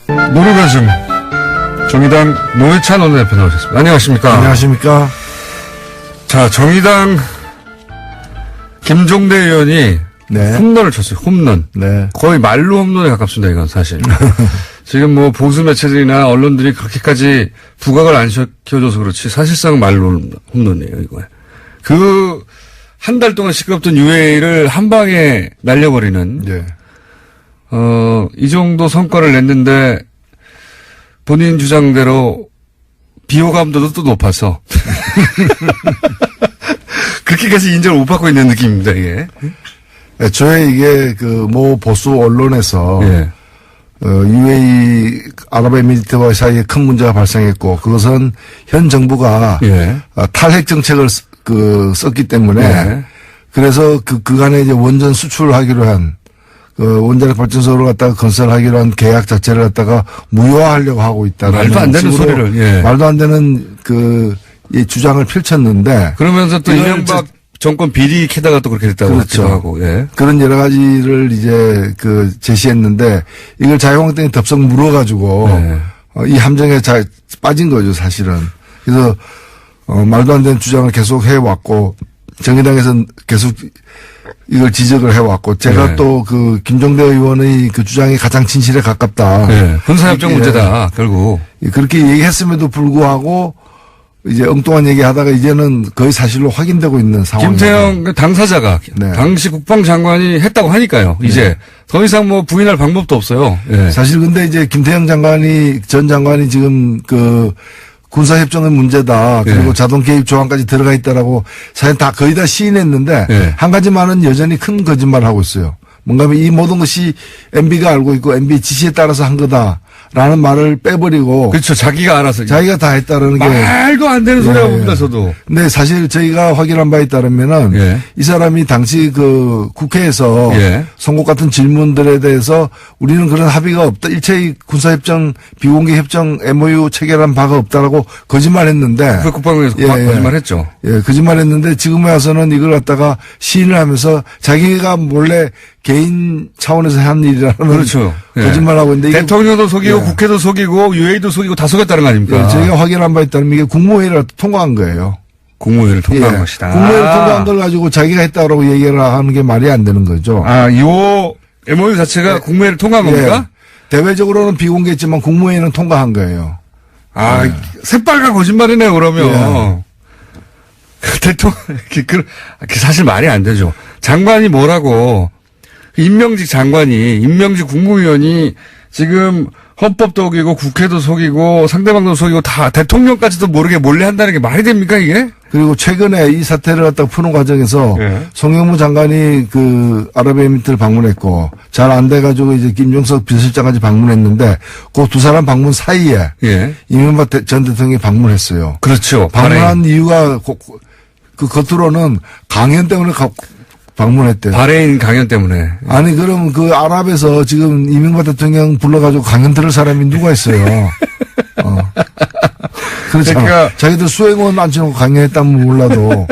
노르가즘 정의당 노회찬 원내대표 나오셨습니다. 안녕하십니까? 안녕하십니까? 자, 정의당 김종대 의원이 네. 홈런을 쳤어요. 홈런. 네. 거의 말로 홈런에 가깝습니다. 이건 사실. 지금 뭐 보수 매체들이나 언론들이 그렇게까지 부각을 안 시켜줘서 그렇지 사실상 말로 홈런이에요. 이거. 그 한 달 동안 시끄럽던 UA를 한 방에 날려버리는. 네. 이 정도 성과를 냈는데 본인 주장대로 비호감도도 또 높아서 그렇게까지 인정을 못 받고 있는 느낌입니다. 이게. 애초에 이게 그 모 보수 언론에서 예. UAE 아랍에미리트와 사이에 큰 문제가 발생했고 그것은 현 정부가 예. 탈핵 정책을 썼기 때문에 예. 그래서 그간에 이제 원전 수출하기로 한 원자력 발전소를 갖다가 건설하기로 한 계약 자체를 갖다가 무효화하려고 하고 있다는 말도 안 되는 소리를. 예. 말도 안 되는 이 주장을 펼쳤는데 그러면서 또 이명박 정권 비리 캐다가 또 그렇게 됐다고 그렇죠. 하고, 예. 그런 여러 가지를 이제 제시했는데 이걸 자유한국당이 덥석 물어가지고 네. 이 함정에 빠진 거죠, 사실은. 그래서 말도 안 되는 주장을 계속 해왔고 정의당에서는 계속 이걸 지적을 해왔고 제가 네. 또 김종대 의원의 그 주장이 가장 진실에 가깝다. 네. 군사협정 문제다, 결국. 그렇게 얘기했음에도 불구하고 이제 엉뚱한 얘기하다가 이제는 거의 사실로 확인되고 있는 상황입니다. 김태형 당사자가 네. 당시 국방장관이 했다고 하니까요. 이제 더 이상 뭐 부인할 방법도 없어요. 예. 사실 근데 이제 김태형 전 장관이 지금 군사협정의 문제다. 그리고 네. 자동 개입 조항까지 들어가 있다라고 사실 거의 다 시인했는데 네. 한 가지만은 여전히 큰 거짓말을 하고 있어요. 뭔가 이 모든 것이 MB가 알고 있고 MB 지시에 따라서 한 거다라는 말을 빼버리고 그렇죠. 자기가 알아서. 자기가 다 했다라는 게 말도 안 되는 소리라고 봅니다, 저도. 근데 사실 저희가 확인한 바에 따르면은 예. 이 사람이 당시 국회에서 예. 선거 같은 질문들에 대해서 우리는 그런 합의가 없다. 일체의 군사협정 비공개 협정 MOU 체결한 바가 없다라고 거짓말했는데 그 국방부에서 거짓말했죠. 예, 거짓말했는데 지금에 와서는 이걸 갖다가 시인을 하면서 자기가 몰래 개인 차원에서 한 일이라는 그렇죠. 예. 거짓말하고 있는데 대통령도 속이고 예. 국회도 속이고 UA도 속이고 다 속였다는 거 아닙니까? 예, 저희가 확인한 바에 따르면 이게 국무회의를 통과한 거예요. 국무회의를 통과한 예. 것이다. 국무회의를 통과한 걸 가지고 자기가 했다라고 얘기를 하는 게 말이 안 되는 거죠. 요 MOU 자체가 국무회의를 통과한 겁니까? 대외적으로는 비공개했지만 국무회의는 통과한 거예요. 새빨간 거짓말이네요, 그러면. 대통령, 사실 말이 안 되죠. 장관이 뭐라고, 임명직 국무위원이 지금 헌법도 속이고 국회도 속이고 상대방도 속이고 다 대통령까지도 모르게 몰래 한다는 게 말이 됩니까, 이게? 그리고 최근에 이 사태를 갖다 푸는 과정에서 예. 송영무 장관이 아랍에미리트를 방문했고 잘 안 돼가지고 이제 김종석 비서실장까지 방문했는데 그 두 사람 방문 사이에 예. 이명박 전 대통령이 방문했어요. 그렇죠. 방문한 이유가 겉으로는 강연 때문에 방문했대요. 바레인 강연 때문에. 아니 그럼 아랍에서 지금 이명박 대통령 불러가지고 강연 들을 사람이 누가 있어요? 그렇잖아. 그러니까 자기들 수행원 앉혀놓고 강연했다면 몰라도.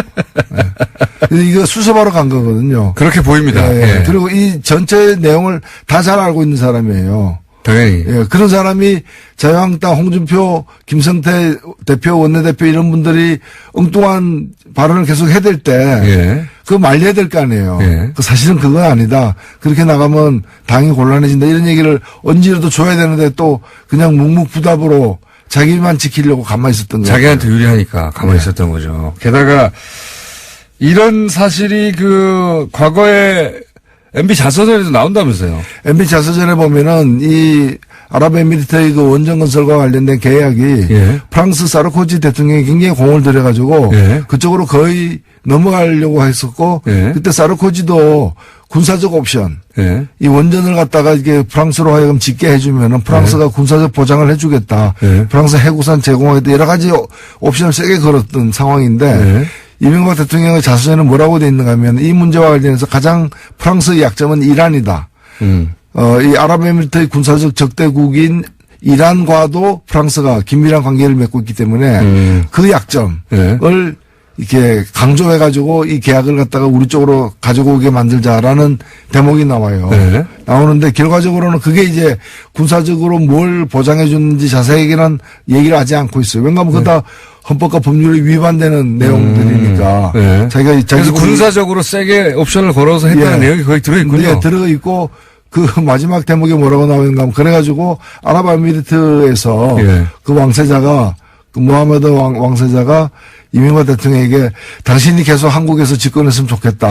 예. 이거 수습하러 간 거거든요. 그렇게 보입니다. 예. 예. 그리고 이 전체 내용을 다 잘 알고 있는 사람이에요. 당연히. 예. 그런 사람이 자유한국당 홍준표, 김성태 대표, 원내대표 이런 분들이 엉뚱한 발언을 계속 해댈 때 예. 그거 말려야 될 거 아니에요. 예. 사실은 그건 아니다. 그렇게 나가면 당이 곤란해진다. 이런 얘기를 언제라도 줘야 되는데 또 그냥 묵묵부답으로 자기만 지키려고 가만히 있었던 거예요. 자기한테 유리하니까 가만히 있었던 거죠. 게다가 이런 사실이 과거에 MB 자서전에도 나온다면서요. MB 자서전에 보면은 이 아랍에미리트의 원전 건설과 관련된 계약이 예. 프랑스 사르코지 대통령이 굉장히 공을 들여가지고 예. 그쪽으로 거의 넘어가려고 했었고 예. 그때 사르코지도 군사적 옵션 예. 이 원전을 갖다가 이게 프랑스로 하여금 짓게 해주면은 프랑스가 군사적 보장을 해주겠다. 예. 프랑스 해구산 제공하겠다. 여러 가지 옵션을 세게 걸었던 상황인데 예. 이명박 대통령의 자서전에 뭐라고 돼 있는가 하면 이 문제와 관련해서 가장 프랑스의 약점은 이란이다. 이 아랍에미리트의 군사적 적대국인 이란과도 프랑스가 긴밀한 관계를 맺고 있기 때문에 그 약점을 예. 이렇게 강조해가지고 이 계약을 갖다가 우리 쪽으로 가지고 오게 만들자라는 대목이 나와요. 네. 나오는데 결과적으로는 그게 이제 군사적으로 뭘 보장해 주는지 자세하게는 얘기를 하지 않고 있어요. 왜냐하면 그거 다 헌법과 법률에 위반되는 내용들이니까. 네. 자기가 그래서 군사적으로 세게 옵션을 걸어서 했다는 내용이 거기 들어있군요. 네, 들어있고 그 마지막 대목에 뭐라고 나오는가 하면 그래가지고 아랍에미리트에서 그 왕세자가 그 무하메드 왕세자가 이명박 대통령에게 당신이 계속 한국에서 집권했으면 좋겠다.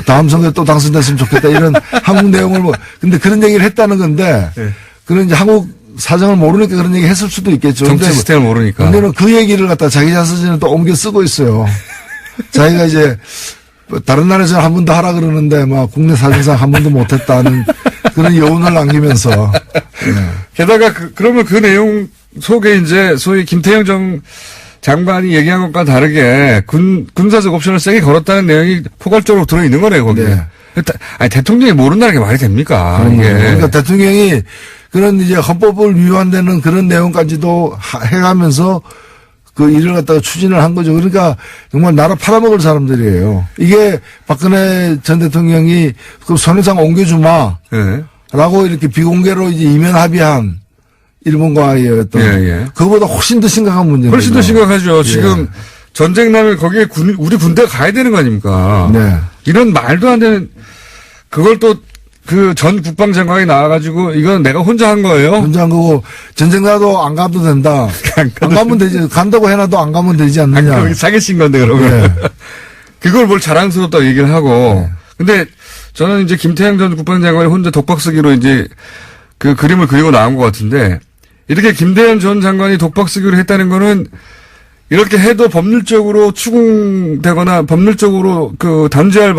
다음 선거에 또 당선됐으면 좋겠다. 이런 한국 내용을 근데 그런 얘기를 했다는 건데 그런 이제 한국 사정을 모르니까 그런 얘기 했을 수도 있겠죠. 정치 시스템을 모르니까. 근데는 그 얘기를 갖다 자기 자서전에 또 옮겨 쓰고 있어요. 자기가 이제 다른 나라에서는 한 번도 하라 그러는데 막 국내 사정상 한 번도 못했다는 그런 여운을 남기면서. 게다가 그러면 그 내용 속에 이제 소위 김태형 장관이 얘기한 것과 다르게 군사적 옵션을 세게 걸었다는 내용이 포괄적으로 들어있는 거네요, 거기에. 네. 아니, 대통령이 모른다는 게 말이 됩니까? 그러니까 대통령이 그런 이제 헌법을 위반되는 그런 내용까지도 해가면서 그 일을 갖다가 추진을 한 거죠. 그러니까 정말 나라 팔아먹을 사람들이에요. 이게 박근혜 전 대통령이 그 손해상 옮겨주마. 네. 라고 이렇게 비공개로 이제 이면 합의한 일본과의 어떤 그거보다 훨씬 더 심각한 문제입니다. 훨씬 더 심각하죠. 지금 전쟁 나면 거기에 우리 군대가 가야 되는 거 아닙니까? 네. 이런 말도 안 되는 그걸 또 그 전 국방장관이 나와가지고 이건 내가 혼자 한 거예요. 혼자 한 거고 전쟁 나도 안 가도 된다. 안 가면 되지. 간다고 해놔도 안 가면 되지 않느냐. 그게 사기친 건데 그러면. 그걸 뭘 자랑스럽다고 얘기를 하고. 근데 저는 이제 김태형 전 국방장관이 혼자 독박 쓰기로 이제 그 그림을 그리고 나온 것 같은데 이렇게 김대현 전 장관이 독박 쓰기로 했다는 거는 이렇게 해도 법률적으로 추궁되거나 법률적으로 그 단죄할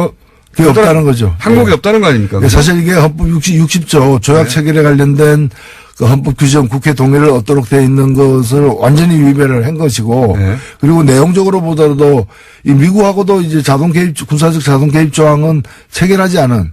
그게 없다는 거죠. 항목이 없다는 거 아닙니까? 사실 이게 헌법 60조 조약 체결에 관련된 그 헌법 규정 국회 동의를 얻도록 돼 있는 것을 완전히 위배를 한 것이고 그리고 내용적으로 보더라도 이 미국하고도 이제 군사적 자동 개입 조항은 체결하지 않은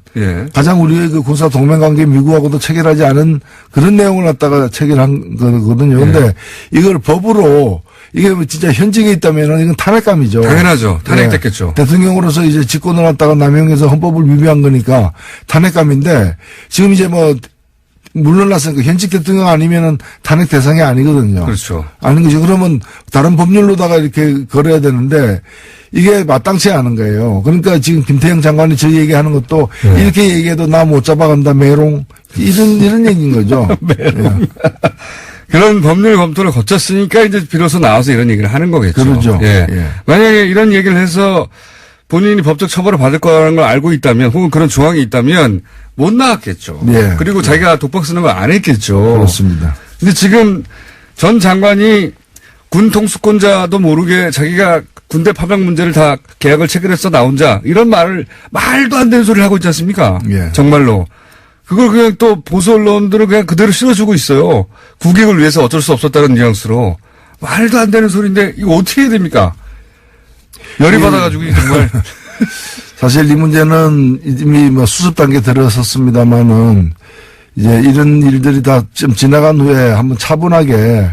가장 우리의 그 군사 동맹 관계 미국하고도 체결하지 않은 그런 내용을 갖다가 체결한 거거든요. 근데 이걸 법으로 이게 진짜 현직에 있다면은 이건 탄핵감이죠. 당연하죠. 탄핵됐겠죠. 대통령으로서 이제 직권을 갖다가 남용해서 헌법을 위배한 거니까 탄핵감인데 지금 이제 뭐 물러났으니까 현직 대통령 아니면은 탄핵 대상이 아니거든요. 그렇죠. 아닌 거죠. 그러면 다른 법률로다가 이렇게 걸어야 되는데 이게 마땅치 않은 거예요. 그러니까 지금 김태형 장관이 저 얘기하는 것도 이렇게 얘기해도 나 못 잡아간다 메롱 이런 얘기인 거죠. 메롱. 그런 법률 검토를 거쳤으니까 이제 비로소 나와서 이런 얘기를 하는 거겠죠. 그렇죠. 만약에 이런 얘기를 해서 본인이 법적 처벌을 받을 거라는 걸 알고 있다면 혹은 그런 조항이 있다면 못 나왔겠죠. 그리고 자기가 독박 쓰는 걸 안 했겠죠. 그렇습니다. 근데 지금 전 장관이 군 통수권자도 모르게 자기가 군대 파병 문제를 다 계약을 체결해서 나 혼자 이런 말도 안 되는 소리를 하고 있지 않습니까? 정말로. 그걸 그냥 또 보수 언론들은 그냥 그대로 실어주고 있어요. 국익을 위해서 어쩔 수 없었다는 뉘앙스로. 말도 안 되는 소리인데 이거 어떻게 해야 됩니까? 열이 받아가지고 정말. 사실 이 문제는 이미 뭐 수습 단계 들어섰습니다만은 이제 이런 일들이 다 좀 지나간 후에 한번 차분하게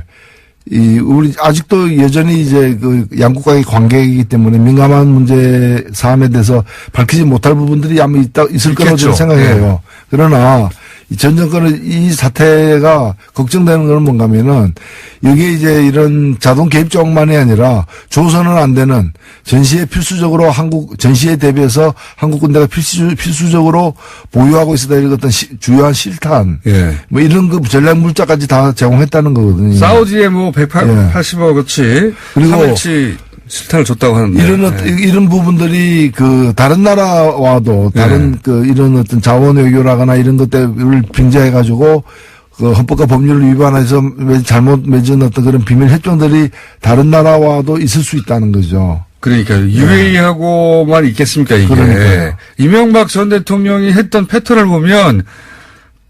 우리 아직도 여전히 이제 그 양국 간의 관계이기 때문에 민감한 문제 사안에 대해서 밝히지 못할 부분들이 아마 있을 거라고 저는 생각해요. 그러나 전 정권의 이 사태가 걱정되는 건 뭔가 하면은 여기에 이제 이런 자동 개입 조항만이 아니라 조선은 안 되는 전시에 필수적으로 전시에 대비해서 한국 군대가 필수적으로 보유하고 있어야 될 어떤 주요한 실탄 뭐 이런 그 전략 물자까지 다 제공했다는 거거든요. 사우디에 뭐 180억어치 그리고 3일치 실탄을 줬다고 하는데 이런 부분들이 그 다른 나라와도 다른 그 이런 어떤 자원 외교라거나 이런 것들을 빙자해 가지고 그 헌법과 법률을 위반해서 잘못 맺은 어떤 그런 비밀 협정들이 다른 나라와도 있을 수 있다는 거죠. 그러니까 UAE하고만 있겠습니까 이게. 그러니까요. 이명박 전 대통령이 했던 패턴을 보면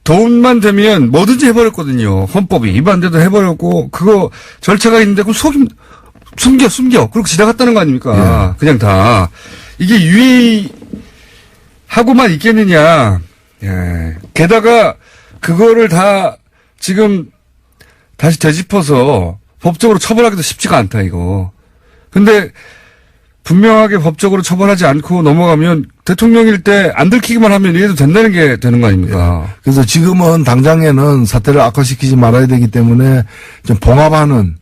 돈만 되면 뭐든지 해버렸거든요. 헌법이 위반돼도 해버렸고 그거 절차가 있는데 그럼 숨겨. 그렇게 지나갔다는 거 아닙니까? 그냥 다. 이게 UAE하고만 있겠느냐. 게다가 그거를 다 지금 다시 되짚어서 법적으로 처벌하기도 쉽지가 않다, 이거. 근데 분명하게 법적으로 처벌하지 않고 넘어가면 대통령일 때 안 들키기만 하면 이래도 된다는 게 되는 거 아닙니까? 그래서 지금은 당장에는 사태를 악화시키지 말아야 되기 때문에 좀 봉합하는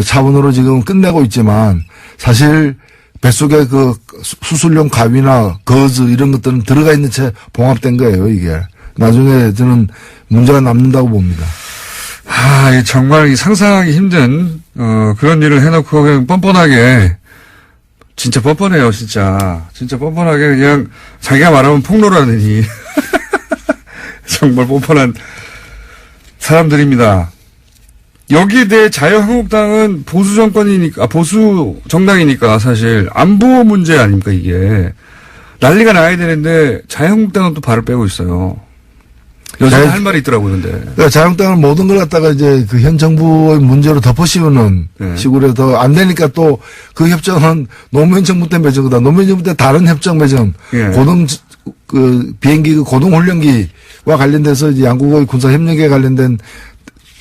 차원으로 지금 끝내고 있지만 사실 뱃속에 그 수술용 가위나 거즈 이런 것들은 들어가 있는 채 봉합된 거예요, 이게. 나중에 저는 문제가 남는다고 봅니다. 아, 정말 상상하기 힘든, 그런 일을 해놓고 그냥 뻔뻔하게, 진짜 뻔뻔해요, 진짜. 진짜 뻔뻔하게 그냥 자기가 말하면 폭로라느니. 정말 뻔뻔한 사람들입니다. 여기에 대해 자유한국당은 보수 정권이니까, 보수 정당이니까 사실 안보 문제 아닙니까, 이게. 난리가 나야 되는데 자유한국당은 또 발을 빼고 있어요. 여전히 할 말이 있더라고요, 근데. 그러니까 자유한국당은 모든 걸 갖다가 이제 그 현 정부의 문제로 덮어씌우는 네. 식으로 더 안 되니까 또 그 협정은 노무현 정부 때 맺은 거다. 노무현 정부 때 다른 협정 맺은 네. 비행기 그 고동훈련기와 관련돼서 이제 양국의 군사협력에 관련된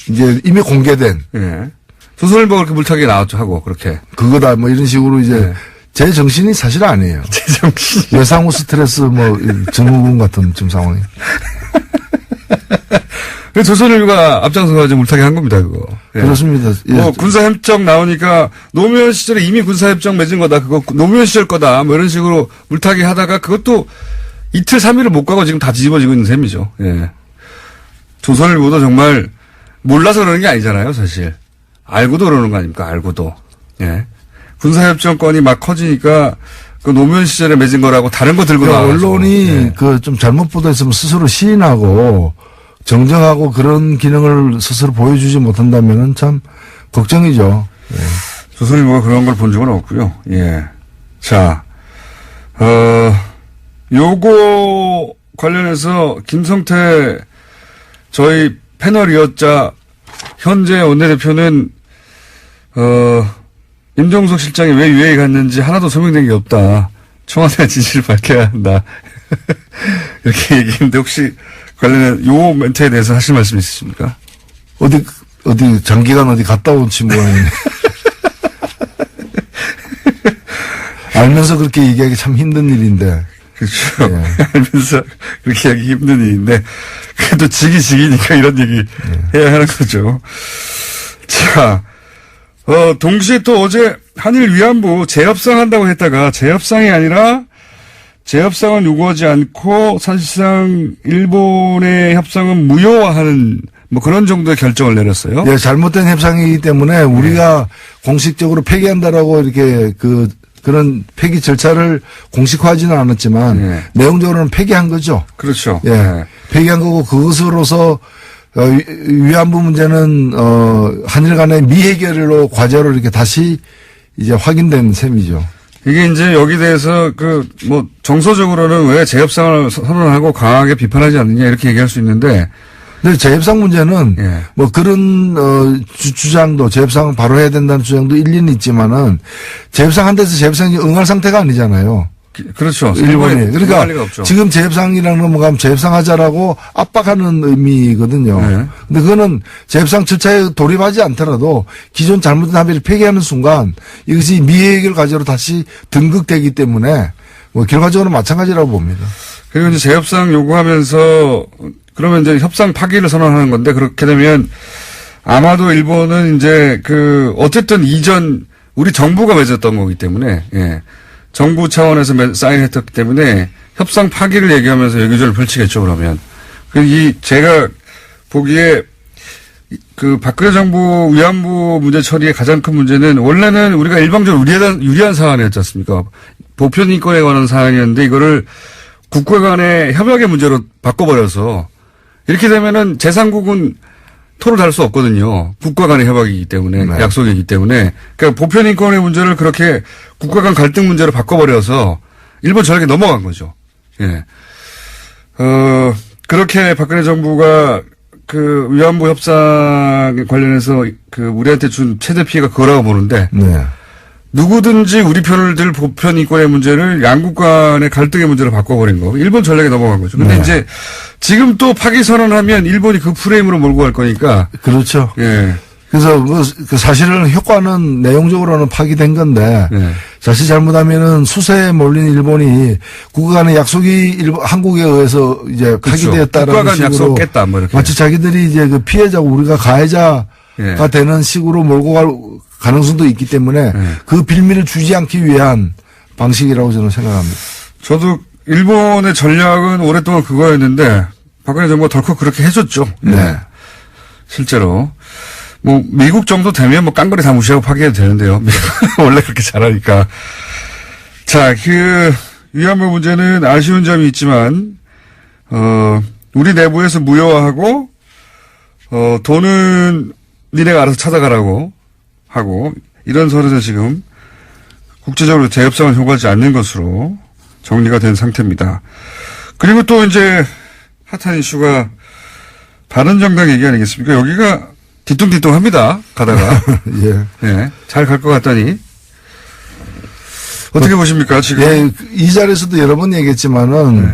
이제 이미 공개된. 예. 조선일보가 그렇게 물타기에 나왔죠, 하고, 그렇게. 그거다 뭐 이런 식으로 이제 네. 제 정신이 사실 아니에요. 제정신. 외상후 스트레스 뭐 증후군 같은 지금 상황이. 조선일보가 앞장서가지고 물타기 한 겁니다, 그거. 예. 그렇습니다. 예. 뭐, 군사협정 나오니까, 노무현 시절에 이미 군사협정 맺은 거다, 그거 노무현 시절 거다, 뭐 이런 식으로 물타기 하다가 그것도 이틀, 3일을 못 가고 지금 다 뒤집어지고 있는 셈이죠. 예. 조선일보도 정말 몰라서 그러는 게 아니잖아요, 사실. 알고도 그러는 거 아닙니까, 알고도. 예. 군사협정권이 막 커지니까, 그 노무현 시절에 맺은 거라고 다른 거 들고 나와서 언론이 예. 그 좀 잘못 보도했으면 스스로 시인하고 정정하고 그런 기능을 스스로 보여주지 못한다면은 참 걱정이죠. 예. 조선일보가 그런 걸 본 적은 없고요. 예. 자, 요거 관련해서 김성태 저희 패널이었자 현재 원내대표는 임종석 실장이 왜 UAE 갔는지 하나도 소명된 게 없다. 청와대가 진실을 밝혀야 한다. 이렇게 얘기했는데 혹시 관련해 요 멘트에 대해서 하실 말씀 있으십니까? 어디 장기간 어디 갔다 온 친구가 있네. 알면서 그렇게 얘기하기 참 힘든 일인데. 그렇죠. 예. 알면서 그렇게 하기 힘든 일인데 그래도 지기니까 이런 얘기 해야 하는 거죠. 자, 동시에 또 어제 한일 위안부 재협상 한다고 했다가 재협상이 아니라 재협상은 요구하지 않고 사실상 일본의 협상은 무효화하는 뭐 그런 정도의 결정을 내렸어요. 예, 잘못된 협상이기 때문에 우리가 공식적으로 폐기한다라고 이렇게 그런 폐기 절차를 공식화하지는 않았지만 네. 내용적으로는 폐기한 거죠. 그렇죠. 예. 네. 폐기한 거고 그것으로서 위안부 문제는 한일 간의 미해결로 과제로 이렇게 다시 이제 확인된 셈이죠. 이게 이제 여기 대해서 정서적으로는 왜 재협상을 선언하고 강하게 비판하지 않느냐 이렇게 얘기할 수 있는데 근데 재협상 문제는 예. 뭐 그런 주장도 재협상 바로 해야 된다는 주장도 일리는 있지만은 재협상 한 데서 재협상이 응할 상태가 아니잖아요. 그렇죠. 일본이. 할 리가 그러니까 없죠. 지금 재협상이라는 넘어가면 재협상하자라고 압박하는 의미거든요. 네. 근데 그거는 재협상 절차에 돌입하지 않더라도 기존 잘못된 합의를 폐기하는 순간 이것이 미해결 과제로 다시 등극되기 때문에 뭐 결과적으로 마찬가지라고 봅니다. 그리고 이제 재협상 요구하면서 그러면 이제 협상 파기를 선언하는 건데 그렇게 되면 아마도 일본은 이제 어쨌든 이전 우리 정부가 맺었던 거기 때문에 예. 정부 차원에서 사인했기 때문에 협상 파기를 얘기하면서 외교전을 펼치겠죠, 그러면. 제가 보기에 박근혜 정부 위안부 문제 처리의 가장 큰 문제는 원래는 우리가 일방적으로 유리한 사안이었지 않습니까? 보편 인권에 관한 사안이었는데 이거를 국가 간의 협약의 문제로 바꿔버려서 이렇게 되면은 제3국은 토를 달 수 없거든요. 국가 간의 협약이기 때문에, 네. 약속이기 때문에. 그러니까 보편 인권의 문제를 그렇게 국가 간 갈등 문제로 바꿔버려서 일본 전략에 넘어간 거죠. 예. 그렇게 박근혜 정부가 위안부 협상에 관련해서 우리한테 준 최대 피해가 그거라고 보는데. 네. 누구든지 우리 편을 들 보편 인권의 문제를 양국 간의 갈등의 문제로 바꿔버린 거. 일본 전략에 넘어간 거죠. 근데 네. 이제 지금 또 파기 선언하면 일본이 그 프레임으로 몰고 갈 거니까. 그렇죠. 예. 그래서 그 사실은 효과는 내용적으로는 파기된 건데 네. 자칫 잘못하면은 수세에 몰린 일본이 국가 간의 약속이 한국에 의해서 이제 그렇죠. 파기되었다라는 국가 간 식으로 약속 깼다 뭐 이렇게. 마치 자기들이 이제 그 피해자고 우리가 가해자가 예. 되는 식으로 몰고 갈 가능성도 있기 때문에 그 빌미를 주지 않기 위한 방식이라고 저는 생각합니다. 저도 일본의 전략은 오랫동안 그거였는데 박근혜 정부가 덜컥 그렇게 해줬죠. 네. 실제로. 뭐 미국 정도 되면 뭐 깡그리 다 무시하고 파기해도 되는데요. 원래 그렇게 잘하니까. 자, 그 위안부 문제는 아쉬운 점이 있지만 우리 내부에서 무효화하고 돈은 니네가 알아서 찾아가라고 하고 이런 선에서 지금 국제적으로 재협상은 효과하지 않는 것으로 정리가 된 상태입니다. 그리고 또 이제 핫한 이슈가 바른정당 얘기 아니겠습니까? 여기가 뒤뚱뒤뚱합니다. 가다가. 예. 네, 잘 갈 것 같다니. 어떻게 보십니까, 지금? 예, 이 자리에서도 여러 번 얘기했지만은, 네.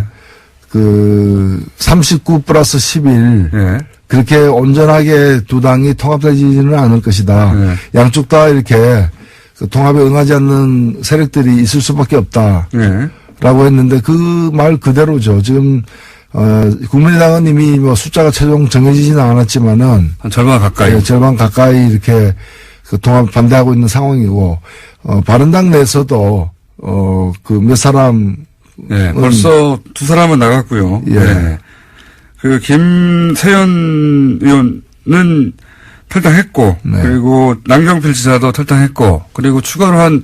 그, 39 플러스 11. 네. 그렇게 온전하게 두 당이 통합되지는 않을 것이다. 네. 양쪽 다 이렇게 그 통합에 응하지 않는 세력들이 있을 수밖에 없다. 네. 라고 했는데 그 말 그대로죠. 지금, 국민의당은 이미 뭐 숫자가 최종 정해지지는 않았지만은, 한 절반 가까이. 예, 절반 가까이 이렇게 그 통합 반대하고 있는 상황이고, 바른당 내에서도, 그 몇 사람. 네, 벌써 두 사람은 나갔고요. 예. 네. 그 김세연 의원은 탈당했고, 네. 그리고 남경필 지사도 탈당했고, 그리고 추가로 한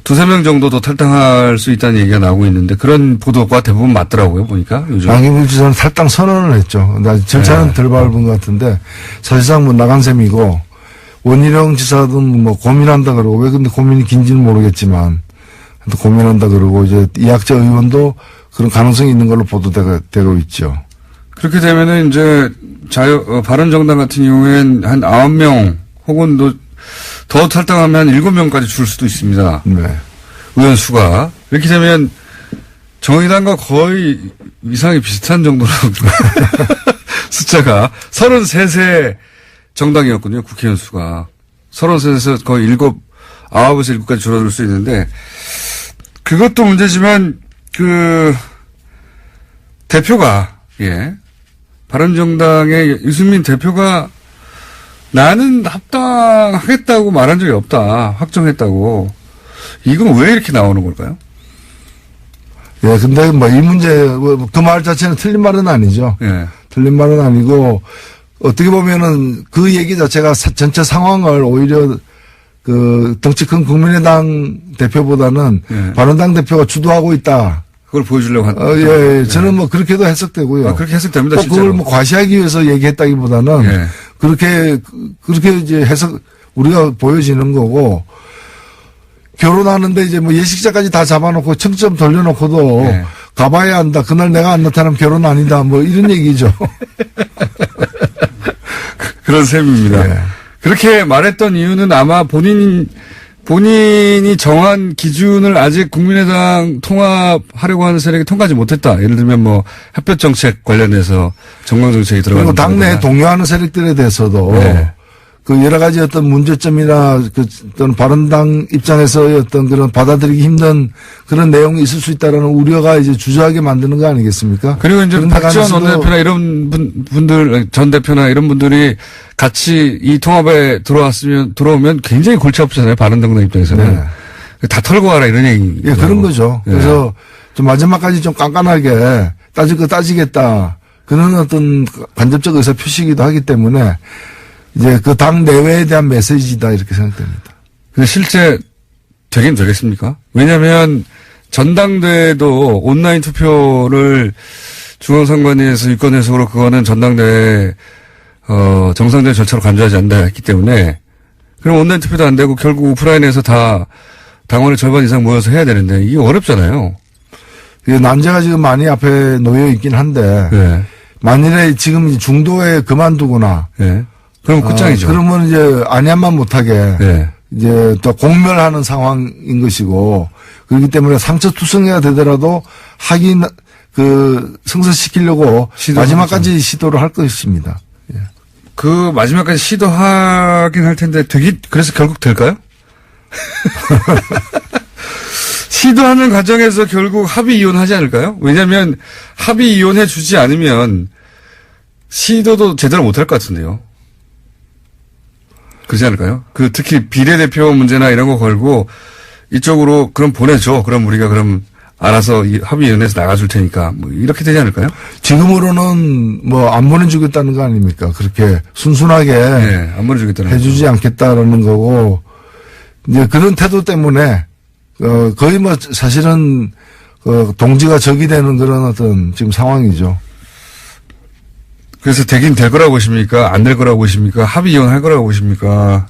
두세 명 정도도 탈당할 수 있다는 얘기가 나오고 있는데 그런 보도가 대부분 맞더라고요, 보니까 요즘. 남경필 지사는 탈당 선언을 했죠. 근데 아직 절차는 네. 덜 밟은 것 같은데 사실상 뭐 나간 셈이고 원희룡 지사도 뭐 고민한다 그러고 왜 근데 고민이 긴지는 모르겠지만 또 고민한다 그러고 이제 이학재 의원도 그런 가능성이 있는 걸로 보도되고 있죠. 그렇게 되면은 이제 바른정당 같은 경우엔 한 9명 혹은 더 탈당하면 7명까지 줄 수도 있습니다. 네. 의원 수가. 이렇게 되면 정의당과 거의 위상이 비슷한 정도로 숫자가 33세 정당이었거든요. 국회의원 수가. 33에서 거의 9에서 7까지 줄어들 수 있는데 그것도 문제지만 대표가 바른정당의 유승민 대표가 나는 합당하겠다고 말한 적이 없다. 확정했다고. 이건 왜 이렇게 나오는 걸까요? 예, 근데 뭐 이 문제, 그 말 자체는 틀린 말은 아니죠. 예. 틀린 말은 아니고, 어떻게 보면은 그 얘기 자체가 전체 상황을 오히려 그 덩치 큰 국민의당 대표보다는 예. 바른당 대표가 주도하고 있다. 그걸 보여주려고 한. 예, 저는 뭐 그렇게도 해석되고요. 그렇게 해석됩니다. 꼭 실제로. 그걸 뭐 과시하기 위해서 얘기했다기보다는 예. 그렇게 이제 해석 우리가 보여지는 거고 결혼하는데 이제 뭐 예식자까지 다 잡아놓고 청점 돌려놓고도 예. 가봐야 한다. 그날 내가 안 나타나면 결혼 아니다. 뭐 이런 얘기죠. 그런 셈입니다. 예. 그렇게 말했던 이유는 아마 본인이 정한 기준을 아직 국민의당 통합하려고 하는 세력이 통과하지 못했다. 예를 들면 뭐 햇볕 정책 관련해서 정강 정책이 들어가는 그리고 당내 거구나. 동요하는 세력들에 대해서도 네. 그 여러 가지 어떤 문제점이나 그 어떤 바른당 입장에서의 어떤 그런 받아들이기 힘든 그런 내용이 있을 수 있다라는 우려가 이제 주저하게 만드는 거 아니겠습니까? 그리고 이제 그런 데 박지원 관해서도 원내대표나 이런 분들, 전 대표나 이런 분들이 같이 이 통합에 들어오면 굉장히 골치 아프잖아요. 바른정당 입장에서는. 네. 다 털고 와라 이런 얘기. 예, 그런 거죠. 예. 그래서 좀 마지막까지 좀 깐깐하게 따질 거 따지겠다. 그런 어떤 간접적 의사 표시이기도 하기 때문에 이제 그 당 내외에 대한 메시지다 이렇게 생각됩니다. 근데 실제 되긴 되겠습니까? 왜냐하면 전당대회도 온라인 투표를 중앙선관위에서 유권 해석으로 그거는 전당대회 정상적인 절차로 간주하지 않는다 했기 때문에 그럼 온라인 투표도 안 되고 결국 오프라인에서 다 당원의 절반 이상 모여서 해야 되는데 이게 어렵잖아요. 난제가 지금 많이 앞에 놓여 있긴 한데 네. 만일에 지금 중도에 그만두거나 네. 그럼 끝장이죠. 그러면 이제 안야만 못하게 네. 이제 또 공멸하는 상황인 것이고 그렇기 때문에 상처투성이가 되더라도 승소시키려고 마지막까지 시도를 할 것입니다. 예. 그 마지막까지 시도하긴 할 텐데 그래서 결국 될까요? 시도하는 과정에서 결국 합의 이혼하지 않을까요? 왜냐하면 합의 이혼해 주지 않으면 시도도 제대로 못할 것 같은데요. 그렇지 않을까요? 특히 비례대표 문제나 이런 거 걸고 이쪽으로 그럼 보내줘. 그럼 우리가 그럼 알아서 합의위원회에서 나가줄 테니까 뭐 이렇게 되지 않을까요? 지금으로는 뭐 안 보내주겠다는 거 아닙니까? 그렇게 순순하게 네, 안 보내주겠다는 해주지 거죠. 않겠다라는 거고 이제 그런 태도 때문에 거의 뭐 사실은 동지가 적이 되는 그런 어떤 지금 상황이죠. 그래서 되긴 될 거라고 보십니까? 안 될 거라고 보십니까? 합의 이혼할 거라고 보십니까?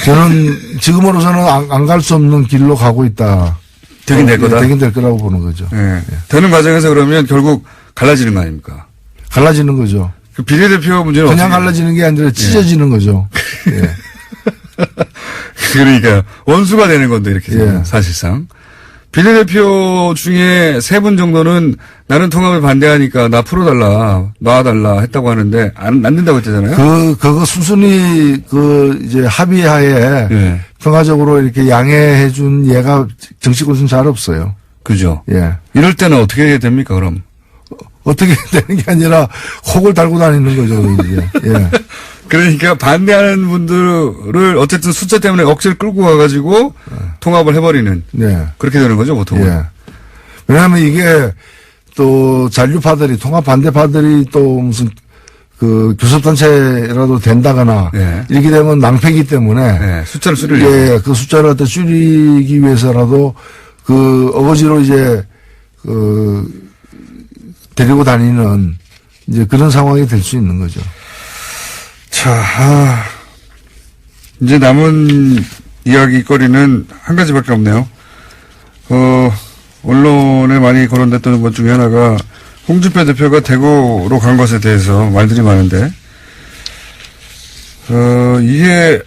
저는 지금으로서는 안 갈 수 없는 길로 가고 있다. 되긴 될 거다. 되긴 될 거라고 보는 거죠. 네. 되는 과정에서 그러면 결국 갈라지는 거 아닙니까? 갈라지는 거죠. 그 비례대표 문제는 그냥 어떻게 갈라지는 게 아니라 찢어지는 거죠. 예. 그러니까 원수가 되는 건데 이렇게 되면 예. 사실상. 비례대표 중에 3분 정도는 나는 통합을 반대하니까 나 풀어달라, 놔달라 했다고 하는데 안 된다고 했잖아요. 그거 순순히 이제 합의하에 예. 평화적으로 이렇게 양해해준 예가 정치권은 잘 없어요. 그죠. 예. 이럴 때는 어떻게 됩니까, 그럼? 어떻게 되는 게 아니라 혹을 달고 다니는 거죠, 이제. 예. 그러니까 반대하는 분들을 어쨌든 숫자 때문에 억지를 끌고 가가지고 통합을 해버리는. 네. 그렇게 되는 거죠, 보통은. 예. 왜냐하면 이게 또 잔류파들이, 통합 반대파들이 또 무슨 교섭단체라도 된다거나 예. 이렇게 되면 낭패기 때문에 네, 숫자를 줄이려고. 예, 그 숫자를 갖다 줄이기 위해서라도 어거지로 이제 데리고 다니는 이제 그런 상황이 될 수 있는 거죠. 자, 이제 남은 이야기거리는 한 가지밖에 없네요. 언론에 많이 거론됐던 것 중에 하나가 홍준표 대표가 대구로 간 것에 대해서 말들이 많은데, 이게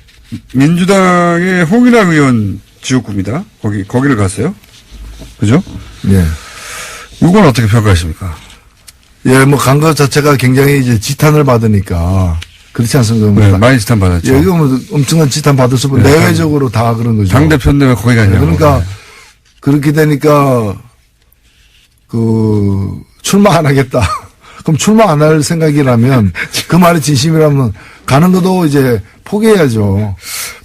민주당의 홍일학 의원 지역구입니다. 거기를 갔어요. 그죠? 예. 이건 어떻게 평가하십니까? 예, 뭐 간 것 자체가 굉장히 이제 지탄을 받으니까 그렇지 않습니까? 네, 많이 지탄 받았죠. 예, 이거 뭐 엄청난 지탄 받을 수 없고 네, 내외적으로 다 그런 거죠. 당대표인데 왜 거기 가냐고. 그러니까 네. 그렇게 되니까 출마 안 하겠다. 그럼 출마 안 할 생각이라면 그 말이 진심이라면 가는 것도 이제 포기해야죠.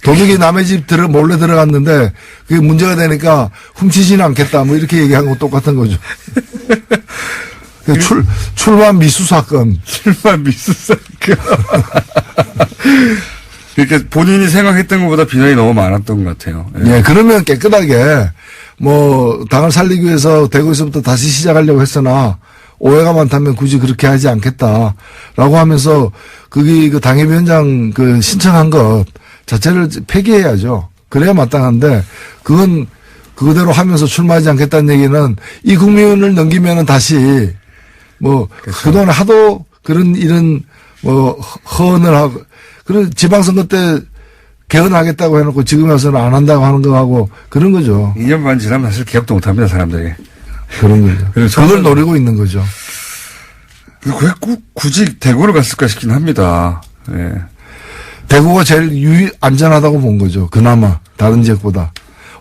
도둑이 남의 집 몰래 들어갔는데 그게 문제가 되니까 훔치지는 않겠다. 뭐 이렇게 얘기한 거 똑같은 거죠. 출마 미수 사건. 출마 미수 사건. 그러니까 본인이 생각했던 것보다 비난이 너무 많았던 것 같아요. 예, 그러면 깨끗하게 뭐 당을 살리기 위해서 대구에서부터 다시 시작하려고 했으나 오해가 많다면 굳이 그렇게 하지 않겠다라고 하면서 그게 당협위원장 신청한 것 자체를 폐기해야죠. 그래야 마땅한데 그건 그대로 하면서 출마하지 않겠다는 얘기는 이 국민을 넘기면은 다시 뭐 그렇죠. 그동안 하도 이런 허언을 하고 그런 지방선거 때 개헌하겠다고 해놓고 지금 와서는 안 한다고 하는 거하고 그런 거죠. 2년 반 지나면 사실 기억도 못 합니다, 사람들이. 그런 거죠. 그걸 노리고 있는 거죠. 왜 굳이 대구를 갔을까 싶긴 합니다. 예. 대구가 제일 안전하다고 본 거죠. 그나마 다른 지역보다.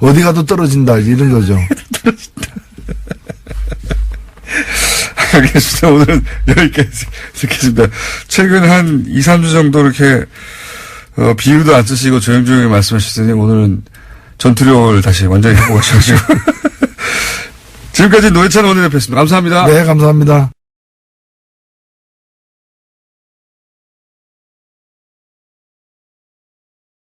어디 가도 떨어진다 이런 거죠. 알겠습니다. 오늘은 여기까지 듣겠습니다. 최근 한 2, 3주 정도 이렇게 비유도 안 쓰시고 조용조용히 말씀하시더니 오늘은 전투력을 다시 완전히 해보고 가셔가지고 지금까지 노회찬 원내대표였습니다. 감사합니다. 네, 감사합니다.